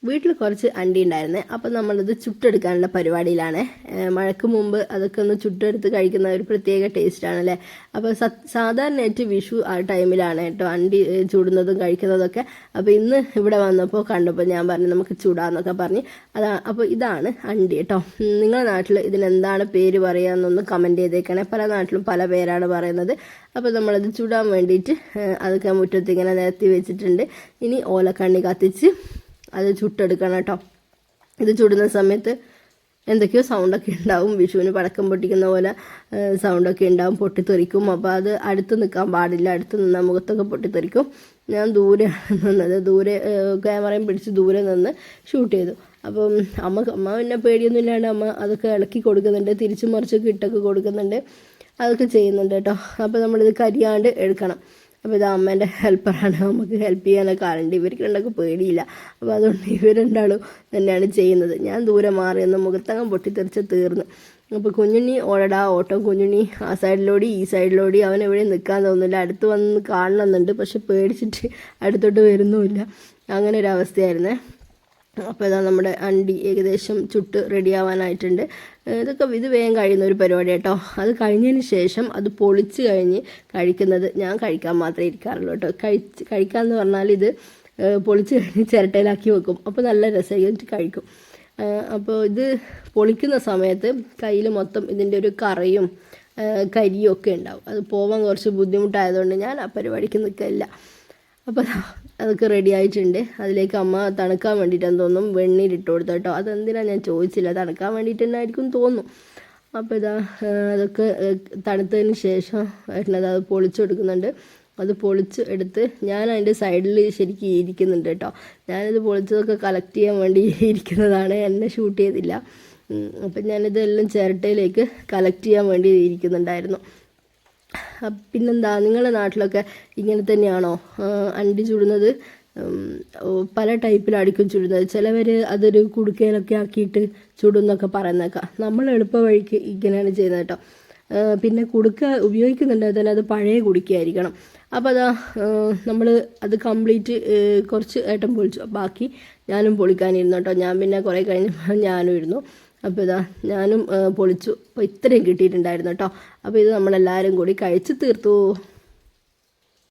വീട്ടിൽ കുറച്ച് അണ്ടി ഉണ്ടായിരുന്നേ. അപ്പോൾ നമ്മളിത് ചുട്ടെടുക്കാനുള്ള പരിപാടിയിലാണ്. മഴയ്ക്ക് മുമ്പ് അതൊക്കെ ഒന്ന് ചുട്ടെടുത്ത് കഴിക്കുന്ന ഒരു പ്രത്യേക ടേസ്റ്റാണല്ലേ. അപ്പോൾ സാധാരണയായിട്ട് വിഷു ആ ടൈമിലാണ് കേട്ടോ അണ്ടി ചുടുന്നതും കഴിക്കുന്നതൊക്കെ. അപ്പോൾ ഇന്ന് ഇവിടെ വന്നപ്പോൾ കണ്ടപ്പോൾ ഞാൻ പറഞ്ഞു നമുക്ക് ചുടാന്നൊക്കെ പറഞ്ഞ് അപ്പോൾ ഇതാണ് അണ്ടി കേട്ടോ. നിങ്ങളുടെ നാട്ടിൽ ഇതിനെന്താണ് പേര് പറയുകയെന്നൊന്ന് കമൻറ്റ് ചെയ്തേക്കണേ. പല നാട്ടിലും പല പേരാണ് പറയുന്നത്. അപ്പോൾ നമ്മളത് ചുടാൻ വേണ്ടിയിട്ട് അതൊക്കെ മുറ്റത്ത് ഇങ്ങനെ നിരത്തി വെച്ചിട്ടുണ്ട്. ഇനി ഓലക്കണ്ണി കത്തിച്ച് അത് ചുട്ടെടുക്കണം കേട്ടോ. ഇത് ചുടുന്ന സമയത്ത് എന്തൊക്കെയോ സൗണ്ടൊക്കെ ഉണ്ടാവും. വിഷുവിന് പടക്കം പൊട്ടിക്കുന്ന പോലെ സൗണ്ടൊക്കെ ഉണ്ടാവും, പൊട്ടിത്തെറിക്കും. അപ്പോൾ അത് അടുത്ത് നിൽക്കാൻ പാടില്ല. അടുത്ത് നിന്നാൽ മുഖത്തൊക്കെ പൊട്ടിത്തെറിക്കും. ഞാൻ ദൂരെയാണ് നിന്നത്. ദൂരെ ക്യാമറയും പിടിച്ച് ദൂരെ നിന്ന് ഷൂട്ട് ചെയ്തു. അപ്പം അമ്മ പിന്നെ പേടിയൊന്നും ഇല്ലാണ്ട് അമ്മ അതൊക്കെ ഇളക്കി കൊടുക്കുന്നുണ്ട്, തിരിച്ചു മറിച്ചൊക്കെ ഇട്ടൊക്കെ കൊടുക്കുന്നുണ്ട്, അതൊക്കെ ചെയ്യുന്നുണ്ട് കേട്ടോ. അപ്പോൾ നമ്മളിത് കരിയാണ്ട് എടുക്കണം. അപ്പോൾ ഇത് അമ്മേൻ്റെ ഹെൽപ്പറാണ്, നമുക്ക് ഹെൽപ്പ് ചെയ്യാനൊക്കെ ആളുണ്ട്. ഇവർക്ക് രണ്ടൊക്കെ പേടിയില്ല. അപ്പോൾ അതുകൊണ്ട് ഇവർ രണ്ടാളും തന്നെയാണ് ചെയ്യുന്നത്. ഞാൻ ദൂരെ മാറി ഒന്ന് മുഖത്തങ്ങം പൊട്ടിത്തെറിച്ച് തീർന്നു. അപ്പോൾ കുഞ്ഞുണ്ണി ഓടടാ ഓട്ടം. കുഞ്ഞുണ്ണി ആ സൈഡിലോടി ഈ സൈഡിലോടി. അവൻ എവിടെയും നിൽക്കാൻ തോന്നുന്നില്ല. അടുത്ത് വന്ന് കാണണമെന്നുണ്ട്, പക്ഷെ പേടിച്ചിട്ട് അടുത്തോട്ട് വരുന്നുമില്ല. അങ്ങനെ ഒരു അവസ്ഥയായിരുന്നേ. അപ്പോൾ ഇതാ നമ്മുടെ അണ്ടി ഏകദേശം ചുട്ട് റെഡിയാവാനായിട്ടുണ്ട്. ഇത് വേഗം കഴിയുന്ന ഒരു പരിപാടി കേട്ടോ. അത് കഴിഞ്ഞതിന് ശേഷം അത് പൊളിച്ച് കഴിഞ്ഞ് കഴിക്കുന്നത് ഞാൻ കഴിക്കാൻ മാത്രമേ ഇരിക്കാറുള്ളൂ കേട്ടോ. കഴിക്കാമെന്ന് പറഞ്ഞാൽ ഇത് പൊളിച്ച് കഴിഞ്ഞ് ചിരട്ടയിലാക്കി വെക്കും. അപ്പോൾ നല്ല രസമായിട്ട് കഴിക്കും. അപ്പോൾ ഇത് പൊളിക്കുന്ന സമയത്ത് കയ്യിൽ മൊത്തം ഇതിൻ്റെ ഒരു കറയും കരിയും ഒക്കെ ഉണ്ടാവും. അത് പോകാൻ കുറച്ച് ബുദ്ധിമുട്ടായതുകൊണ്ട് ഞാൻ ആ പരിപാടിക്ക് നിൽക്കില്ല. അപ്പോൾ അതൊക്കെ റെഡി ആയിട്ടുണ്ട്. അതിലേക്ക് അമ്മ തണുക്കാൻ വേണ്ടിയിട്ടെന്ന് തോന്നും വെണ്ണീരിട്ട് കൊടുത്തു കേട്ടോ. അതെന്തിനാണ് ഞാൻ ചോദിച്ചില്ല, തണുക്കാൻ വേണ്ടിയിട്ട് തന്നെ ആയിരിക്കും തോന്നും. അപ്പോൾ ഇതാ അതൊക്കെ തണുത്തതിന് ശേഷം വരുന്നത് അത് പൊളിച്ചു കൊടുക്കുന്നുണ്ട്. അത് പൊളിച്ച് എടുത്ത് ഞാൻ അതിൻ്റെ സൈഡിൽ ശരിക്കും ഇരിക്കുന്നുണ്ട് കേട്ടോ. ഞാനിത് പൊളിച്ചതൊക്കെ കളക്ട് ചെയ്യാൻ വേണ്ടി ഇരിക്കുന്നതാണ്, എന്നെ ഷൂട്ട് ചെയ്തില്ല. അപ്പം ഞാനിതെല്ലാം ചിരട്ടയിലേക്ക് കളക്ട് ചെയ്യാൻ വേണ്ടി ഇരിക്കുന്നുണ്ടായിരുന്നു. പിന്നെന്താ, നിങ്ങളുടെ നാട്ടിലൊക്കെ ഇങ്ങനെ തന്നെയാണോ അണ്ടി ചുടുന്നത്? പല ടൈപ്പിലായിരിക്കും ചുടുന്നത്. ചിലവർ അതൊരു കുടുക്കയിലൊക്കെ ആക്കിയിട്ട് ചുടുന്നൊക്കെ പറയുന്നേക്കാം. നമ്മൾ എളുപ്പ വഴിക്ക് ഇങ്ങനെയാണ് ചെയ്യുന്നത് കേട്ടോ. പിന്നെ കുടുക്ക ഉപയോഗിക്കുന്നുണ്ടെങ്കിൽ തന്നെ അത് പഴയ കുടുക്കയായിരിക്കണം. അപ്പോൾ അതാ നമ്മൾ അത് കംപ്ലീറ്റ് കുറച്ച് ഏട്ടൻ പൊളിച്ചു, ബാക്കി ഞാനും പൊളിക്കാനിരുന്നു കേട്ടോ. ഞാൻ പിന്നെ കുറേ കഴിഞ്ഞപ്പോൾ ഞാനും ഇരുന്നു. അപ്പോൾ ഇതാ ഞാനും പൊളിച്ചു. അപ്പോൾ ഇത്രയും കിട്ടിയിട്ടുണ്ടായിരുന്നു കേട്ടോ. അപ്പോൾ ഇത് നമ്മളെല്ലാവരും കൂടി കഴിച്ച് തീർത്തു.